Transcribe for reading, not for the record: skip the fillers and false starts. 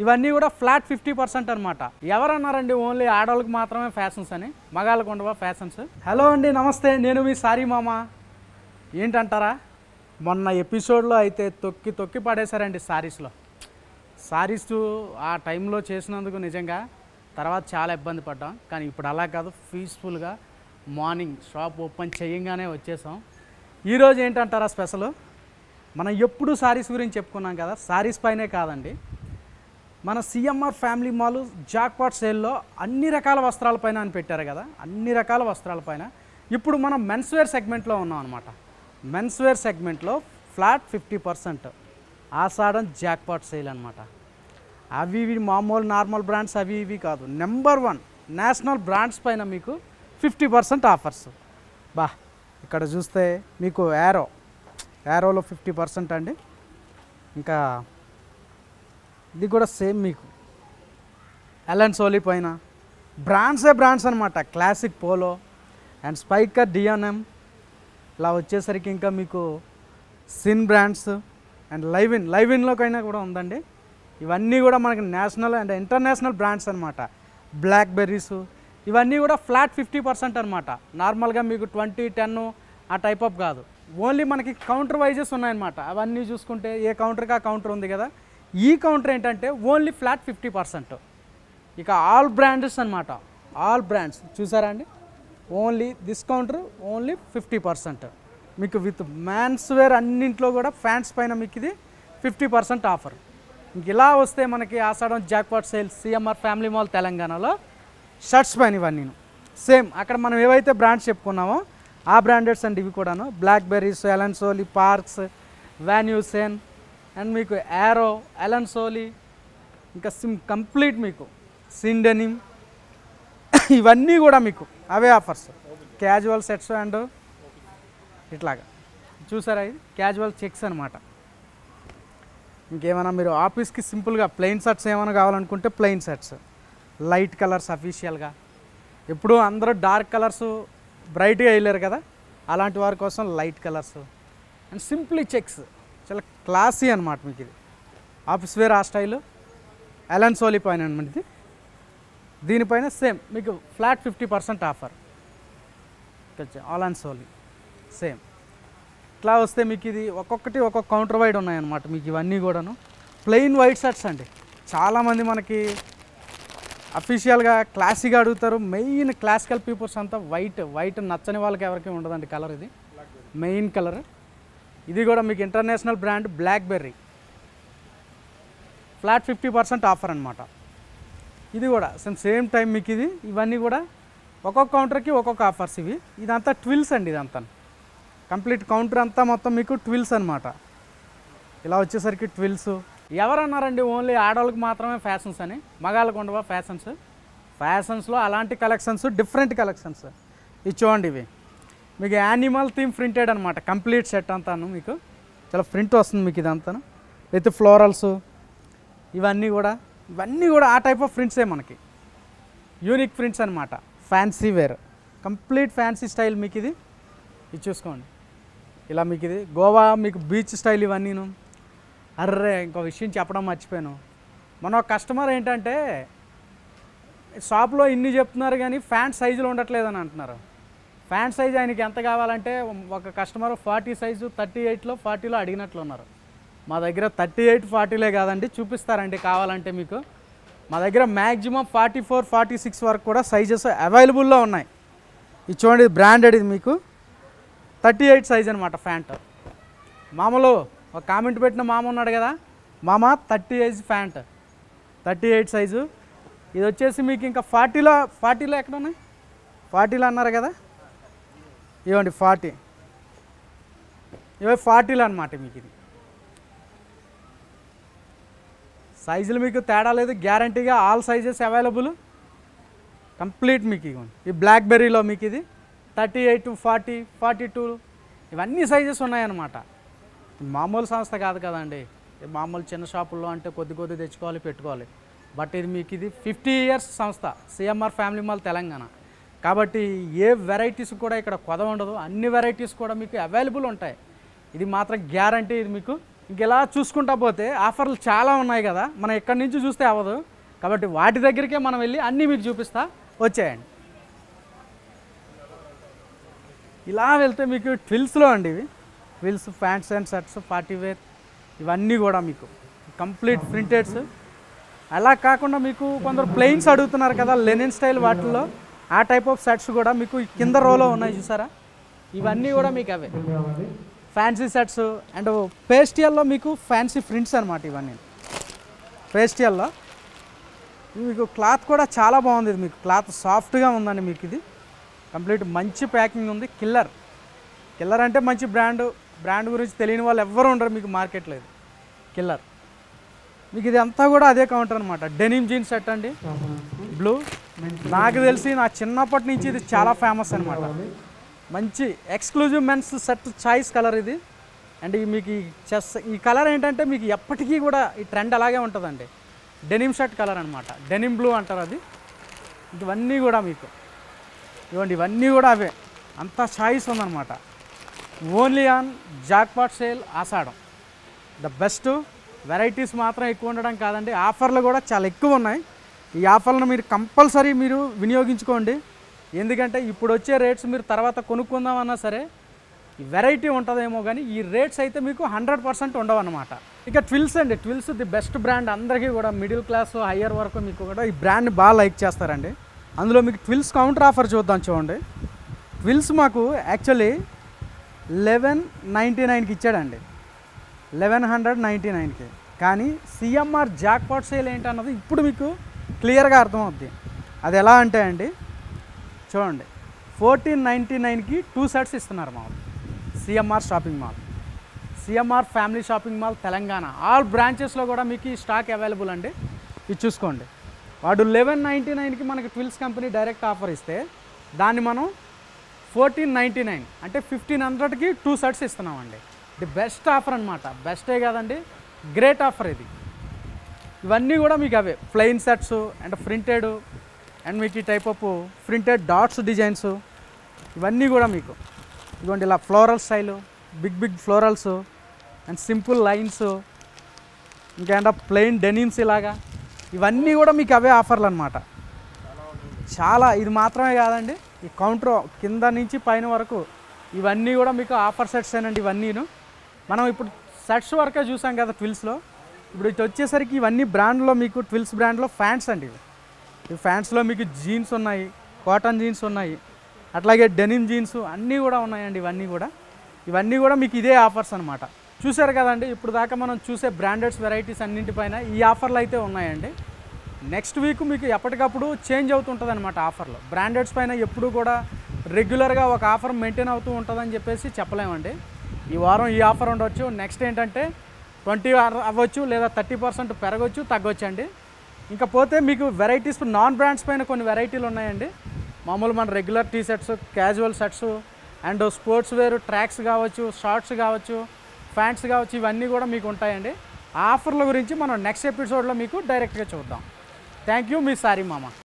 ఇవన్నీ కూడా ఫ్లాట్ 50% అనమాట. ఎవరన్నారండి ఓన్లీ ఆడవాళ్ళకి మాత్రమే ఫ్యాషన్స్ అని, మగాళ్ళకు ఉండవా ఫ్యాషన్స్? హలో అండి, నమస్తే, నేను మీ సారీ మామ. ఏంటంటారా, మొన్న ఎపిసోడ్లో అయితే తొక్కి తొక్కి పడేశారండి సారీస్ ఆ టైంలో చేసినందుకు నిజంగా తర్వాత చాలా ఇబ్బంది పడ్డాం. కానీ ఇప్పుడు అలా కాదు, పీస్ఫుల్గా మార్నింగ్ షాప్ ఓపెన్ చేయంగానే వచ్చేసాం. ఈరోజు ఏంటంటారా స్పెషల్, మనం ఎప్పుడు సారీస్ గురించి చెప్పుకున్నాం కదా, సారీస్ పైనే కాదండి, మన సిఎంఆర్ ఫ్యామిలీ మాల్ జాక్పాట్ సేల్లో అన్ని రకాల వస్త్రాలపైన అని పెట్టారు కదా, అన్ని రకాల వస్త్రాలపైన ఇప్పుడు మనం మెన్స్వేర్ సెగ్మెంట్లో ఉన్నాం అనమాట. మెన్స్వేర్ సెగ్మెంట్లో ఫ్లాట్ 50% ఆషాఢం జాక్పాట్ సేల్ అనమాట. అవి ఇవి మామూలు నార్మల్ బ్రాండ్స్ అవి ఇవి కాదు, నెంబర్ 1 నేషనల్ బ్రాండ్స్ పైన మీకు 50% ఆఫర్స్. ఇక్కడ చూస్తే మీకు యారోలో 50% అండి. ఇంకా ఇది కూడా సేమ్ మీకు ఎలన్ సోలీ పైన బ్రాండ్స్ అనమాట. Classic polo and Spykar DNM ఇలా వచ్చేసరికి ఇంకా మీకు సిన్ బ్రాండ్స్ అండ్ లైవిన్లోకైనా కూడా ఉందండి. ఇవన్నీ కూడా మనకి నేషనల్ అండ్ ఇంటర్నేషనల్ బ్రాండ్స్ అనమాట. బ్లాక్బెర్రీస్ ఇవన్నీ కూడా ఫ్లాట్ 50% అనమాట. నార్మల్గా మీకు 20, 10 ఆ టైప్ ఆఫ్ కాదు, ఓన్లీ మనకి కౌంటర్ వైజెస్ ఉన్నాయన్నమాట. అవన్నీ చూసుకుంటే ఏ కౌంటర్కి ఆ కౌంటర్ ఉంది కదా, ఈ కౌంటర్ ఏంటంటే ఓన్లీ ఫ్లాట్ 50%. ఇక ఆల్ బ్రాండ్స్ అనమాట, ఆల్ బ్రాండ్స్ చూసారా అండి, ఓన్లీ దిస్ కౌంటర్ ఓన్లీ 50%. మీకు విత్ మ్యాన్స్ వేర్ అన్నింట్లో కూడా ఫ్యాన్స్ పైన మీకు ఇది 50% ఆఫర్. ఇంక ఇలా వస్తే మనకి Ashadham jackpot sale CMR family mall తెలంగాణలో షర్ట్స్ పైన ఇవన్నీ సేమ్ అక్కడ మనం ఏవైతే బ్రాండ్స్ చెప్పుకున్నామో ఆ బ్రాండెడ్స్ అండి ఇవి కూడాను. Blackberrys, Allen Solly, Parx, Van Heusen and మీకు యారో, ఎలన్ సోలీ, ఇంకా కంప్లీట్ మీకు సిండెనిమ్ ఇవన్నీ కూడా మీకు అవే ఆఫర్స్. క్యాజువల్ సెట్స్ అండ్ ఇట్లాగా చూసారా, ఇది క్యాజువల్ చెక్స్ అనమాట. ఇంకేమైనా మీరు ఆఫీస్కి సింపుల్గా ప్లెయిన్ షర్ట్స్ ఏమైనా కావాలనుకుంటే ప్లెయిన్ షర్ట్స్, లైట్ కలర్స్ అఫీషియల్గా. ఎప్పుడు అందరూ డార్క్ కలర్స్ బ్రైట్గా వేయలేరు కదా, అలాంటి వారి కోసం light colours and simply checks, చాలా క్లాసీ అనమాట. మీకు ఇది ఆఫీస్ వేర్ ఆ స్టైల్ ఎలన్ సోలీ పైన అనమాట. ఇది దీనిపైన సేమ్ మీకు flat 50% offer. Allen Solly same ఇట్లా వస్తే మీకు ఇది ఒక్కొక్కటి ఒక్కొక్క కౌంటర్ వైడ్ ఉన్నాయన్నమాట. మీకు ఇవన్నీ కూడాను ప్లెయిన్ వైట్ షర్ట్స్ అండి. చాలామంది మనకి అఫీషియల్గా క్లాసీగా అడుగుతారు. మెయిన్ క్లాసికల్ పీపుల్స్ అంతా వైట్ నచ్చని వాళ్ళకి ఎవరికి ఉండదండి కలర్. ఇది మెయిన్ కలర్. ఇది కూడా మీకు international brand blackberry flat 50% offer అనమాట. ఇది కూడా సేమ్ టైం మీకు ఇది ఇవన్నీ కూడా ఒక్కొక్క కౌంటర్కి ఒక్కొక్క ఆఫర్స్. ఇదంతా ట్విల్స్ అండి, ఇదంతా కంప్లీట్ కౌంటర్ అంతా మొత్తం మీకు ట్విల్స్ అనమాట. ఇలా వచ్చేసరికి ట్విల్స్. ఎవరన్నారండి ఓన్లీ ఆడవాళ్ళకి మాత్రమే ఫ్యాషన్స్ అని, మగాళ్ళకు ఉండవా ఫ్యాషన్స్? ఫ్యాషన్స్లో అలాంటి కలెక్షన్స్, డిఫరెంట్ కలెక్షన్స్. ఇది చూడండి, ఇవి మీకు యానిమల్ థీమ్ ప్రింటెడ్ అనమాట. కంప్లీట్ సెట్ అంతాను మీకు చాలా ప్రింట్ వస్తుంది మీకు ఇదంతా విత్ ఫ్లోరల్స్. ఇవన్నీ కూడా ఆ టైప్ ఆఫ్ ప్రింట్సే మనకి యూనిక్ ప్రింట్స్ అనమాట. Fancy wear, complete fancy style మీకు ఇది చూసుకోండి. ఇలా మీకు ఇది గోవా మీకు బీచ్ స్టైల్ ఇవన్నీను. అర్రే ఇంకో విషయం చెప్పడం మర్చిపోయాను. మన కస్టమర్ ఏంటంటే షాప్లో ఇన్ని చెప్తున్నారు కానీ ఫ్యాంట్ సైజులు ఉండట్లేదని అంటున్నారు. ఫ్యాంట్ సైజ్ ఆయనకి ఎంత కావాలంటే ఒక కస్టమర్ 40 సైజు 38లో 40లో అడిగినట్లు ఉన్నారు. మా దగ్గర 38, 40లే కాదండి, చూపిస్తారండి కావాలంటే మీకు. మా దగ్గర మ్యాక్సిమం 44, 46 వరకు కూడా సైజెస్ అవైలబుల్లో ఉన్నాయి. ఇది చూడండి, బ్రాండెడ్. ఇది మీకు 38 సైజ్ అనమాట ఫ్యాంట్. మామూలు ఒక కామెంట్ పెట్టిన మామ ఉన్నాడు కదా, మామ 38 ఫ్యాంట్ 38 సైజు. ఇది వచ్చేసి మీకు ఇంకా 40లో ఎక్కడ ఉన్నాయి, 40లో అన్నారు కదా, ఇవ్వండి 40, ఇవి 40లో అనమాట. మీకు ఇది సైజులు మీకు తేడా లేదు, గ్యారంటీగా ఆల్ సైజెస్ అవైలబుల్ కంప్లీట్. మీకు ఇవ్వండి ఈ బ్లాక్బెర్రీలో మీకు ఇది 38, 40, 42 ఇవన్నీ సైజెస్ ఉన్నాయన్నమాట. మామూలు సంస్థ కాదు కదండి, మామూలు చిన్న షాపుల్లో అంటే కొద్ది తెచ్చుకోవాలి పెట్టుకోవాలి. బట్ ఇది మీకు ఇది 50 ఇయర్స్ సంస్థ సిఎంఆర్ ఫ్యామిలీ మాల్ తెలంగాణ. కాబట్టి ఏ వెరైటీస్ కూడా ఇక్కడ కొద ఉండదు, అన్ని వెరైటీస్ కూడా మీకు అవైలబుల్ ఉంటాయి. ఇది మాత్రం గ్యారంటీ. ఇది మీకు ఇంక ఇలా చూసుకుంటా పోతే ఆఫర్లు చాలా ఉన్నాయి కదా, మనం ఎక్కడి నుంచి చూస్తే అవ్వదు. కాబట్టి వాటి దగ్గరికే మనం వెళ్ళి అన్నీ మీకు చూపిస్తా, వచ్చేయండి. ఇలా వెళ్తే మీకు ట్విల్స్లో అండి, ఇవి twills pants and shirts, party wear, ఇవన్నీ కూడా మీకు కంప్లీట్ ప్రింటెడ్స్. అలా కాకుండా మీకు కొందరు ప్లెయిన్స్ అడుగుతున్నారు కదా లెనిన్ స్టైల్, వాటిల్లో ఆ టైప్ ఆఫ్ షర్ట్స్ కూడా మీకు కింద రోలో ఉన్నాయి చూసారా, ఇవన్నీ కూడా మీకు అవే ఫ్యాన్సీ షర్ట్స్. అండ్ పేస్టియల్లో మీకు ఫ్యాన్సీ ప్రింట్స్ అనమాట, ఇవన్నీ పేస్టియల్లో. మీకు క్లాత్ కూడా చాలా బాగుంది, ఇది మీకు క్లాత్ సాఫ్ట్గా ఉందండి. మీకు ఇది కంప్లీట్ మంచి ప్యాకింగ్ ఉంది. కిల్లర్ అంటే మంచి బ్రాండ్ గురించి తెలియని వాళ్ళు ఎవ్వరు ఉండరు మీకు మార్కెట్లో. ఇది కిల్లర్. మీకు ఇది అంతా కూడా అదే కౌంటర్ అనమాట. డెనిమ్ జీన్స్ షర్ట్ అండి, బ్లూ. నాకు తెలిసి నా చిన్నప్పటి నుంచి ఇది చాలా ఫేమస్ అనమాట. మంచి exclusive men's shirt choice colour ఇది. అండ్ మీకు ఈ కలర్ ఏంటంటే మీకు ఎప్పటికీ కూడా ఈ ట్రెండ్ అలాగే ఉంటుందండి. డెనిమ్ షర్ట్ కలర్ అనమాట, డెనిమ్ బ్లూ అంటారు అది. ఇవన్నీ కూడా మీకు ఇవ్వండి, ఇవన్నీ కూడా అవే, అంతా చాయిస్ ఉందన్నమాట. Only on jackpot sale Ashadham. The best. Varieties మాత్రం ఎక్కువ ఉండడం కాదండి, ఆఫర్లు కూడా చాలా ఎక్కువ ఉన్నాయి. ఈ ఆఫర్లను మీరు కంపల్సరీ మీరు వినియోగించుకోండి. ఎందుకంటే ఇప్పుడు వచ్చే రేట్స్ మీరు తర్వాత కొనుక్కుందామన్నా సరే ఈ వెరైటీ ఉంటుందేమో, కానీ ఈ రేట్స్ అయితే మీకు 100% ఉండవు అన్నమాట. ఇక ట్విల్స్ అండి, ట్విల్స్ ది బెస్ట్ బ్రాండ్. అందరికీ కూడా మిడిల్ క్లాస్ హయ్యర్ వరకు మీకు కూడా ఈ బ్రాండ్ని బాగా లైక్ చేస్తారండి. అందులో మీకు ట్విల్స్ కౌంటర్ ఆఫర్ చూద్దాం. చూడండి, ట్విల్స్ మాకు యాక్చువల్లీ 1199కి ఇచ్చాడండి, 1199కి. కానీ సిఎంఆర్ జాక్పాట్ సేల్ ఏంటన్నది ఇప్పుడు మీకు క్లియర్గా అర్థమవుద్ది. అది ఎలా అంటే అండి, చూడండి, 1499కి 2 సెట్స్ ఇస్తున్నారు మామూలు. CMR shopping mall, CMR family shopping mall Telangana, all బ్రాంచెస్లో కూడా మీకు ఈ స్టాక్ అవైలబుల్ అండి. ఇది చూసుకోండి. వాడు 1199కి మనకి ట్విల్స్ కంపెనీ డైరెక్ట్ ఆఫర్ ఇస్తే దాన్ని మనం 1499 అంటే 1500కి 2 సెట్స్ ఇస్తున్నామండి. ఇది బెస్ట్ ఆఫర్ అనమాట. బెస్టే కాదండి, గ్రేట్ ఆఫర్ ఇది. ఇవన్నీ కూడా మీకు అవే plain sets and printed, and మీకు ఈ type of printed dots designs, ఇవన్నీ కూడా మీకు ఇదిగోండి ఇలా floral style, big florals and simple lines, ఇంకా ప్లెయిన్ డెనిమ్స్ ఇలాగా, ఇవన్నీ కూడా మీకు అవే ఆఫర్లు అనమాట. చాలా. ఇది మాత్రమే కాదండి, ఈ కౌంటర్ కింద నుంచి పైన వరకు ఇవన్నీ కూడా మీకు ఆఫర్ సెట్స్ ఏనండి. ఇవన్నీను మనం ఇప్పుడు సెట్స్ వరకే చూసాం కదా ట్విల్స్లో. ఇప్పుడు ఇటు వచ్చేసరికి ఇవన్నీ బ్రాండ్లో మీకు ట్విల్స్ బ్రాండ్లో ఫ్యాంట్స్ అండి. ఈ ఫ్యాంట్స్లో మీకు జీన్స్ ఉన్నాయి, కాటన్ జీన్స్ ఉన్నాయి, అట్లాగే డెనిమ్ జీన్స్ అన్నీ కూడా ఉన్నాయండి. ఇవన్నీ కూడా మీకు ఇదే ఆఫర్స్ అనమాట. చూసారు కదండి, ఇప్పుడు దాకా మనం చూసే బ్రాండెడ్స్ వెరైటీస్ అన్నింటిపైన ఈ ఆఫర్లు అయితే ఉన్నాయండి. నెక్స్ట్ వీక్ మీకు ఎప్పటికప్పుడు చేంజ్ అవుతుంటుంది అనమాట ఆఫర్లు. బ్రాండెడ్స్ పైన ఎప్పుడు కూడా రెగ్యులర్గా ఒక ఆఫర్ మెయింటైన్ అవుతూ ఉంటుందని చెప్పేసి చెప్పలేమండి. ఈ వారం ఈ ఆఫర్ ఉండొచ్చు, నెక్స్ట్ ఏంటంటే 20 అవ్వచ్చు, లేదా 30% పెరగవచ్చు, తగ్గొచ్చండి. ఇంకా పోతే మీకు వెరైటీస్ నాన్ బ్రాండ్స్ పైన కొన్ని వెరైటీలు ఉన్నాయండి. మామూలు మన regular T shirts, casual shirts and sports wear, tracks కావచ్చు, షార్ట్స్ కావచ్చు, ప్యాంట్స్ కావచ్చు, ఇవన్నీ కూడా మీకు ఉంటాయండి. ఆ ఆఫర్ల గురించి మనం నెక్స్ట్ ఎపిసోడ్లో మీకు డైరెక్ట్గా చూద్దాం. థ్యాంక్ యూ, మీ సారీ మామ.